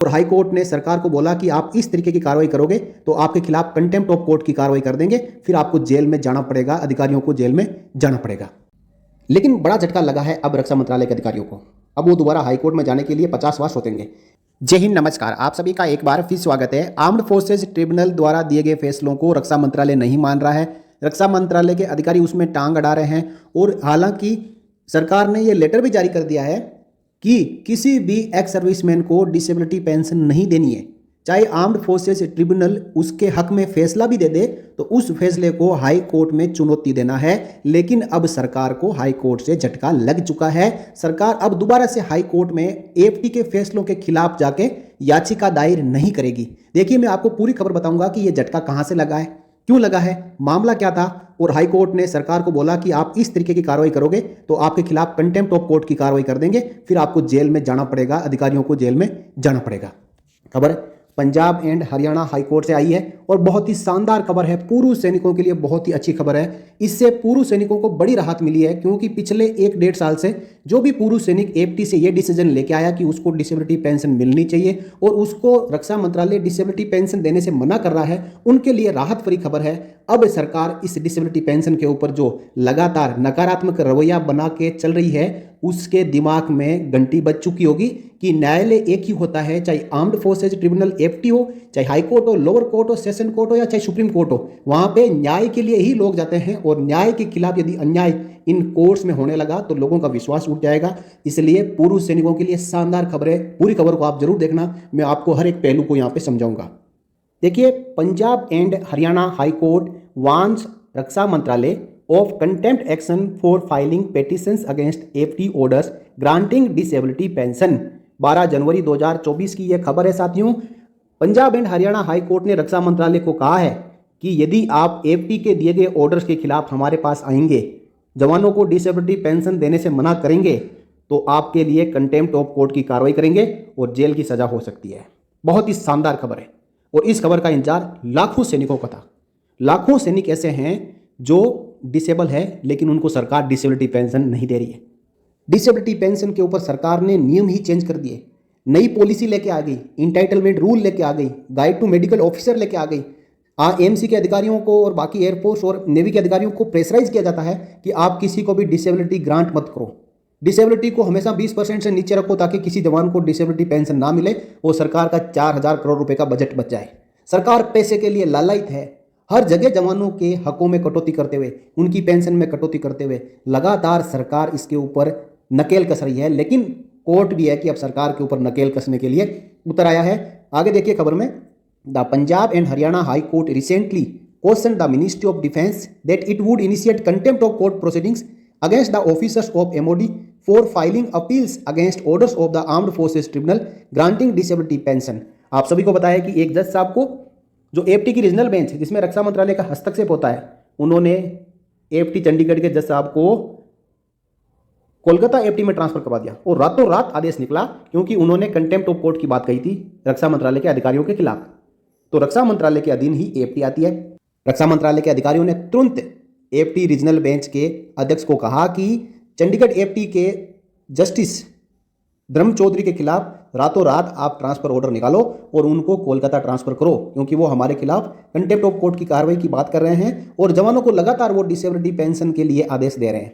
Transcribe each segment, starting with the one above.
और high court ने सरकार को बोला कि आप इस तरीके की कार्रवाई करोगे तो आपके खिलाफ कंटेम्प्ट ऑफ कोर्ट की कार्रवाई कर देंगे, फिर आपको जेल में जाना पड़ेगा, अधिकारियों को जेल में जाना पड़ेगा। लेकिन बड़ा झटका लगा है अब रक्षा मंत्रालय के अधिकारियों को। अब वो दोबारा हाईकोर्ट में जाने के लिए 50 बार सोचेंगे। जय हिंद, नमस्कार, आप सभी का एक बार फिर स्वागत है। आर्म्ड फोर्सेज ट्रिब्यूनल द्वारा दिए गए फैसलों को रक्षा मंत्रालय नहीं मान रहा है। रक्षा मंत्रालय के अधिकारी उसमें टांग अड़ा रहे हैं और हालांकि सरकार ने ये लेटर भी जारी कर दिया है कि किसी भी एक्स सर्विसमैन को डिसेबिलिटी पेंशन नहीं देनी है। चाहे आर्म्ड फोर्सेस ट्रिब्यूनल उसके हक में फैसला भी दे दे तो उस फैसले को हाई कोर्ट में चुनौती देना है। लेकिन अब सरकार को हाई कोर्ट से झटका लग चुका है। सरकार अब दोबारा से हाई कोर्ट में एएफटी के फैसलों के खिलाफ जाके याचिका दायर नहीं करेगी। देखिए, मैं आपको पूरी खबर बताऊंगा कि यह झटका कहां से लगा है, क्यों लगा है, मामला क्या था, और हाई कोर्ट ने सरकार को बोला कि आप इस तरीके की कार्रवाई करोगे तो आपके खिलाफ कंटेम्प्ट ऑफ कोर्ट की कार्रवाई कर देंगे, फिर आपको जेल में जाना पड़ेगा, अधिकारियों को जेल में जाना पड़ेगा। खबर Punjab and Haryana high court से आई है और बहुत ही शानदार खबर है। पूर्व सैनिकों के लिए बहुत ही अच्छी खबर है। इससे पूर्व सैनिकों को बड़ी राहत मिली है, क्योंकि पिछले 1-1.5 साल से जो भी पूर्व सैनिक एएफटी से ये डिसीजन लेके आया कि उसको डिसेबिलिटी पेंशन मिलनी चाहिए और उसको रक्षा मंत्रालय डिसेबिलिटी पेंशन देने से मना कर रहा है, उनके लिए राहत भरी खबर है। अब सरकार इस डिसेबिलिटी पेंशन के ऊपर जो लगातार नकारात्मक रवैया बना के चल रही है, उसके दिमाग में घंटी बज चुकी होगी कि न्यायालय एक ही होता है, चाहे आर्म्ड फोर्सेज ट्रिब्यूनल एएफटी हो, चाहे हाई कोर्ट हो, लोअर कोर्ट हो, सेशन कोर्ट हो या चाहे सुप्रीम कोर्ट हो, वहां पे न्याय के लिए ही लोग जाते हैं और न्याय के खिलाफ यदि अन्याय इन कोर्ट्स में होने लगा तो लोगों का विश्वास उठ जाएगा। इसलिए पूर्व सैनिकों के लिए शानदार खबर है। पूरी खबर को आप जरूर देखना, मैं आपको हर एक पहलू को यहाँ पे समझाऊंगा। देखिए, Punjab and Haryana high court वांस रक्षा मंत्रालय of contempt action for filing petitions against AFT orders granting disability pension। 12 जनवरी 2024 की यह खबर है साथियों। Punjab and Haryana high court ने रक्षा मंत्रालय को कहा है कि यदि आप एएफटी के दिए गए ऑर्डर्स के खिलाफ हमारे पास आएंगे, जवानों को डिसेबिलिटी पेंशन देने से मना करेंगे, तो आपके लिए कंटेम्प्ट ऑफ कोर्ट की कार्रवाई करेंगे और जेल की सजा हो सकती है। बहुत ही शानदार खबर है और इस खबर का इंतजार लाखों सैनिकों का था। लाखों सैनिक ऐसे हैं जो डिसेबल है लेकिन उनको सरकार डिसेबिलिटी पेंशन नहीं दे रही है। डिसेबिलिटी पेंशन के ऊपर सरकार ने नियम ही चेंज कर दिए, नई पॉलिसी लेके आ गई, इंटाइटलमेंट रूल लेके आ गई, गाइड टू मेडिकल ऑफिसर लेके आ गई। एएमसी के अधिकारियों को और बाकी एयरफोर्स और नेवी के अधिकारियों को प्रेशराइज किया जाता है कि आप किसी को भी डिसेबिलिटी ग्रांट मत करो, डिसेबिलिटी को हमेशा 20% से नीचे रखो ताकि किसी जवान को डिसेबिलिटी पेंशन ना मिले और सरकार का 4000 करोड़ रुपए का बजट बच जाए। सरकार पैसे के लिए लालायित है। हर जगह जवानों के हकों में कटौती करते हुए, उनकी पेंशन में कटौती करते हुए लगातार सरकार इसके ऊपर नकेल कस रही है। लेकिन कोर्ट भी है कि अब सरकार के ऊपर नकेल कसने के लिए उतर आया है। आगे देखिए खबर में, the Punjab and Haryana high court recently question the ministry of defence that it would initiate contempt of court proceedings against the officers of MoD for filing appeals against orders of the armed forces tribunal granting disability pension. आप सभी को बताया कि एक जज साहब को, जो एएफटी की रीजनल बेंच जिसमें रक्षा मंत्रालय का हस्तक्षेप होता है, उन्होंने एएफटी चंडीगढ़ के जज साहब को कोलकाता एएफटी में ट्रांसफर करवा दिया और रातों रात आदेश निकला, क्योंकि उन्होंने कंटेम्प्ट ऑफ कोर्ट की बात कही थी रक्षा मंत्रालय के अधिकारियों के खिलाफ। तो रक्षा मंत्रालय के अधीन ही एएफटी आती है। रक्षा मंत्रालय के अधिकारियों ने तुरंत एएफटी रीजनल बेंच के अध्यक्ष को कहा कि चंडीगढ़ एएफटी के जस्टिस धर्म चौधरी के खिलाफ रातों रात आप ट्रांसफर ऑर्डर निकालो और उनको कोलकाता ट्रांसफर करो, क्योंकि वो हमारे खिलाफ कंटेम्प्ट ऑफ कोर्ट की कार्रवाई की बात कर रहे हैं और जवानों को लगातार वो डिसेबिलिटी पेंशन के लिए आदेश दे रहे हैं।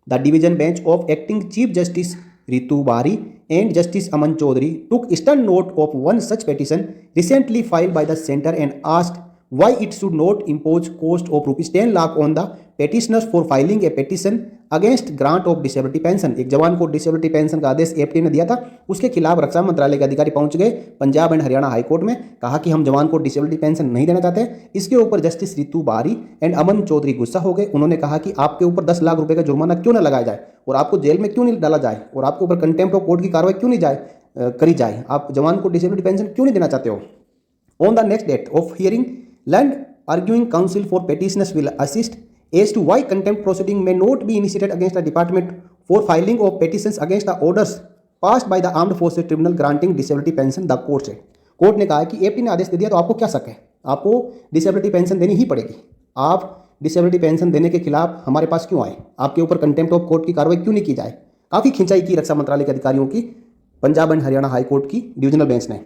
The division bench of acting chief justice Ritu Bahri and justice Aman Chaudhary took stern note of one such petition recently filed by the centre and asked why it should not impose cost of ₹10 lakh on the petitioners for filing a petition against grant of disability pension। एक जवान को disability pension का आदेश AFT ने दिया था, उसके खिलाफ रक्षा मंत्रालय के अधिकारी पहुंच गए Punjab and Haryana high court में, कहा कि हम जवान को डिसेबिलिटी पेंशन नहीं देना चाहते। इसके ऊपर जस्टिस रितु बारी एंड अमन चौधरी गुस्सा हो गए। उन्होंने कहा कि आपके ऊपर 10 लाख रुपए का जुर्माना क्यों ना लगाया जाए और आपको जेल में क्यों नहीं डाला जाए और आपके ऊपर कंटेम्प्ट ऑफ कोर्ट की कार्रवाई क्यों नहीं करी जाए, आप जवान को डिसेबिलिटी पेंशन क्यों नहीं देना चाहते हो। On the next date of hearing, learned arguing counsel for petitioners will assist as to why contempt proceeding may not be initiated against the department for filing of petitions against the orders passed by the armed forces tribunal granting disability pension। the court said। Court ने कहा है कि AFT ने आदेश दे दिया तो आपको क्या शक है, आपको डिसेबिलिटी पेंशन देनी ही पड़ेगी। आप डिसेबिलिटी पेंशन देने के खिलाफ हमारे पास क्यों आए, आपके ऊपर कंटेम्प्ट ऑफ कोर्ट की कार्रवाई क्यों नहीं की जाए। काफ़ी खिंचाई की रक्षा मंत्रालय के अधिकारियों की Punjab and Haryana high court की डिविजनल बेंच ने।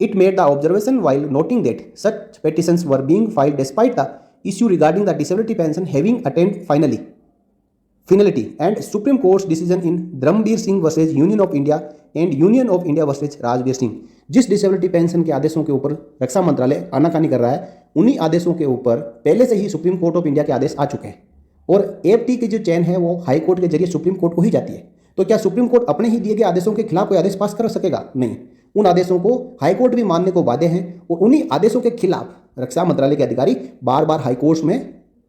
It made the observation while noting that such petitions were being filed despite the issue regarding the disability pension having attained finality and Supreme Court's decision in Dharmveer Singh versus Union of India and Union of India versus Rajveer Singh। जिस disability pension के आदेशों के ऊपर रक्षा मंत्रालय आनाकानी कर रहा है, उन्हीं आदेशों के ऊपर पहले से ही सुप्रीम कोर्ट ऑफ इंडिया के आदेश आ चुके हैं और एफटी की जो चैन है वो हाई कोर्ट के जरिए सुप्रीम कोर्ट को ही जाती है। तो क्या सुप्रीम कोर्ट अपने ही दिए गए आदेशों के खिलाफ कोई आदेश पास कर सकेगा? नहीं। उन आदेशों को हाई कोर्ट भी मानने को बाध्य है और उन्हीं आदेशों के खिलाफ रक्षा मंत्रालय के अधिकारी बार बार हाई कोर्ट में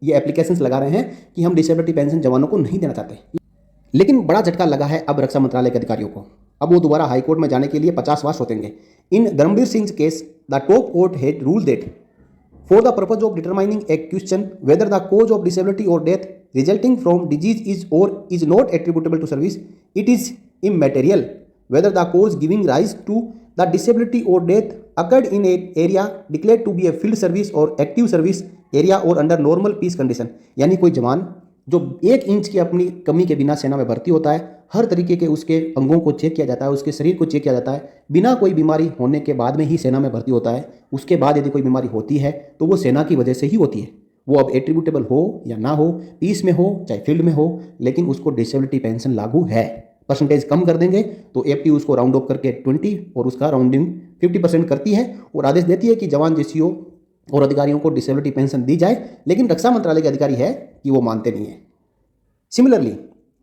ये एप्लीकेशंस लगा रहे हैं कि हम डिसेबिलिटी पेंशन जवानों को नहीं देना चाहते। लेकिन बड़ा झटका लगा है अब रक्षा मंत्रालय के अधिकारियों को। अब वो दोबारा हाई कोर्ट में जाने के लिए 50 बार सोचेंगे। In Dharamvir Singh case the top court had rule that for the purpose of determining a question whether the cause of disability or death resulting from disease is not attributable to service, it is immaterial whether the cause giving rise to the disability or death occurred in an area declared to be a field service or active service area or under normal peace condition। यानी कोई जवान जो 1 inch की अपनी कमी के बिना सेना में भर्ती होता है, हर तरीके के उसके अंगों को चेक किया जाता है, उसके शरीर को चेक किया जाता है, बिना कोई बीमारी होने के बाद में ही सेना में भर्ती होता है। उसके बाद यदि कोई बीमारी होती है तो वो सेना की वजह से ही होती है। वो अब एट्रीब्यूटेबल हो या ना हो, पीस में हो चाहे फील्ड में हो, लेकिन उसको डिसेबिलिटी पेंशन लागू है। परसेंटेज कम कर देंगे तो एफटी उसको राउंड ऑफ करके 20 और उसका राउंडिंग 50% करती है और आदेश देती है कि जवान जेसीओ और अधिकारियों को डिसेबिलिटी पेंशन दी जाए, लेकिन रक्षा मंत्रालय के अधिकारी है कि वो मानते नहीं है। Similarly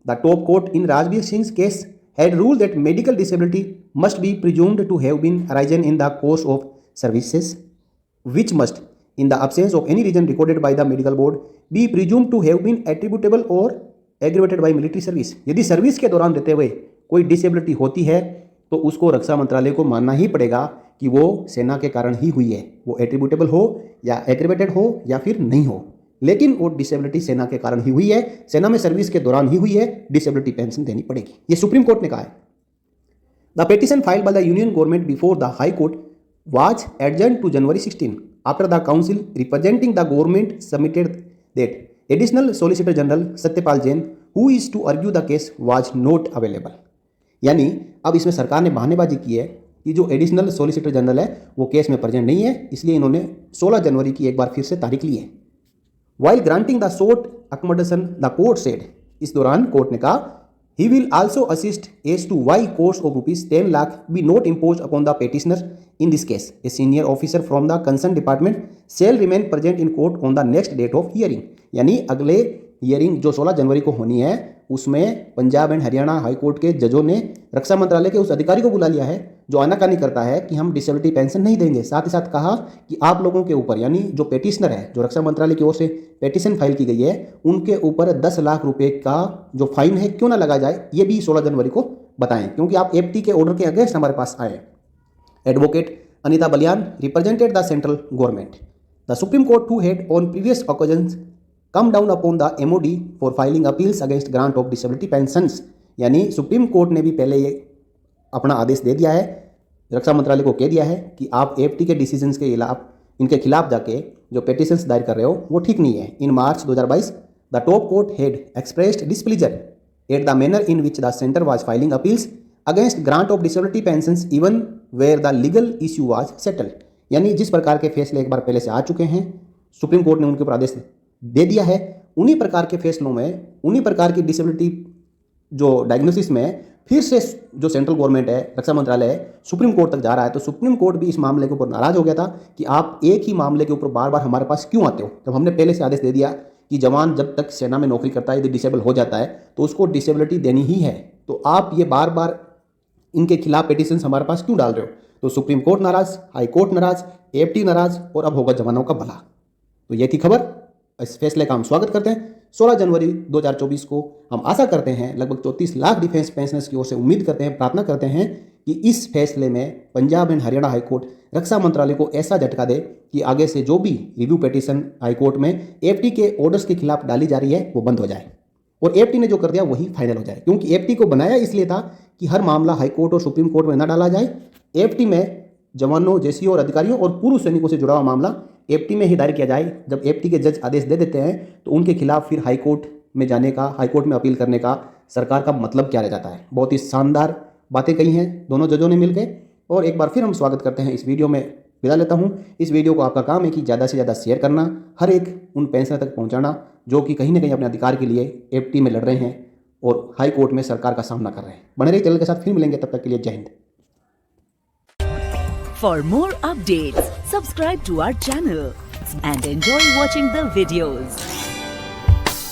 the top court in Rajveer Singh case had rule that medical disability must be presumed to have been arisen in the course of services which must in the absence of any reason recorded by the medical board be presumed to have been attributable or aggravated by military service। यदि service के दौरान रहते हुए कोई disability होती है तो उसको रक्षा मंत्रालय को मानना ही पड़ेगा कि वो सेना के कारण ही हुई है, वो एट्रीब्यूटेबल हो या एग्रीवेटेड हो या फिर नहीं हो, लेकिन वो डिसेबिलिटी सेना के कारण ही हुई है, सेना में सर्विस के दौरान ही हुई है, डिसेबिलिटी पेंशन देनी पड़ेगी। ये सुप्रीम कोर्ट ने कहा है। The petition filed by the union government before the high court was adjourned to January 16 after the council representing the government submitted that additional Solicitor General Satyapal Jain who is to argue the case was not available। यानी अब इसमें सरकार ने बहानेबाजी की है कि जो additional solicitor general है वो केस में प्रेजेंट नहीं है, इसलिए इन्होंने 16 जनवरी की एक बार फिर से तारीख ली है। While granting the short accommodation the court said, इस दौरान कोर्ट ने कहा he will also assist as to why cost of rupees 10 lakh be not imposed upon the petitioner in this case। a senior officer from the concerned department shall remain present in court on the next date of hearing। यानी अगले hearing जो 16 जनवरी को होनी है उसमें Punjab and Haryana high court के जजों ने रक्षा मंत्रालय के उस अधिकारी को बुला लिया है जो आनाकानी करता है कि हम डिसेबिलिटी पेंशन नहीं देंगे। साथ ही साथ कहा कि आप लोगों के ऊपर, यानी जो पेटिशनर है, जो रक्षा मंत्रालय की ओर से पेटिशन फाइल की गई है, उनके ऊपर 10 लाख रुपए का जो फाइन है क्यों ना लगा जाए, ये भी 16 जनवरी को बताएं, क्योंकि आप एफटी के ऑर्डर के अगेंस्ट हमारे पास आए। Advocate Anita Baliyan represented the central government. The supreme court who had on previous occasions come down upon the MOD for filing appeals against grant of disability pensions. यानी सुप्रीम कोर्ट ने भी पहले ये अपना आदेश दे दिया है, रक्षा मंत्रालय को कह दिया है कि आप एफटी के डिसीजंस के खिलाफ, इनके खिलाफ जाके जो पेटिशंस दायर कर रहे हो वो ठीक नहीं है। In March 2022 the top court had expressed displeasure at the manner in which the centre was filing appeals against grant of disability pensions even where the legal issue was settled. यानी जिस प्रकार के फैसले एक बार पहले से आ चुके हैं, सुप्रीम कोर्ट ने उनके ऊपर आदेश दे दिया है, उन्हीं प्रकार के फैसलों में, उन्हीं प्रकार की डिसेबिलिटी जो डायग्नोसिस में फिर से जो सेंट्रल गवर्नमेंट है, रक्षा मंत्रालय है, सुप्रीम कोर्ट तक जा रहा है। तो सुप्रीम कोर्ट भी इस मामले के ऊपर नाराज हो गया था कि आप एक ही मामले के ऊपर बार बार हमारे पास क्यों आते हो, जब हमने पहले से आदेश दे दिया कि जवान जब तक सेना में नौकरी करता है यदि डिसेबल हो जाता है तो उसको डिसेबिलिटी देनी ही है, तो आप ये बार बार इनके खिलाफ पिटीशन हमारे पास क्यों डाल रहे हो। तो सुप्रीम कोर्ट नाराज, हाई कोर्ट नाराज, एफटी नाराज और अब होगा जवानों का भला। तो ये थी खबर, इस फैसले का हम स्वागत करते हैं। 16 जनवरी 2024 को हम आशा करते हैं, लगभग 34 लाख डिफेंस पेंशनर्स की ओर से उम्मीद करते हैं, प्रार्थना करते हैं कि इस फैसले में Punjab and Haryana high court रक्षा मंत्रालय को ऐसा झटका दे कि आगे से जो भी रिव्यू पिटीशन हाई कोर्ट में एफटी के ऑर्डर्स के खिलाफ डाली जा रही है वो बंद हो जाए और एफटी ने जो कर दिया वही फाइनल हो जाए। क्योंकि एफटी को बनाया इसलिए था कि हर मामला हाई कोर्ट और सुप्रीम कोर्ट में ना डाला जाए। एफटी में जवानों, जेसीओ और अधिकारियों और पूर्व सैनिकों से जुड़ा हुआ मामला एफटी में ही दायर किया जाए। जब एफटी के जज आदेश दे देते हैं तो उनके खिलाफ फिर हाई कोर्ट में जाने का, हाई कोर्ट में अपील करने का सरकार का मतलब क्या रह जाता है। बहुत ही शानदार बातें कही हैं दोनों जजों ने मिलकर और एक बार फिर हम स्वागत करते हैं इस वीडियो में। विदा लेता हूं। इस वीडियो को आपका काम है कि ज़्यादा से ज़्यादा शेयर करना, हर एक उन पेंशनर तक पहुंचाना जो कि कहीं ना कहीं अपने अधिकार के लिए एफटी में लड़ रहे हैं और हाई कोर्ट में सरकार का सामना कर रहे हैं। बने रहिए चैनल के साथ, फिर मिलेंगे, तब तक के लिए जय Hind. For more updates, subscribe to our channel and enjoy watching the videos.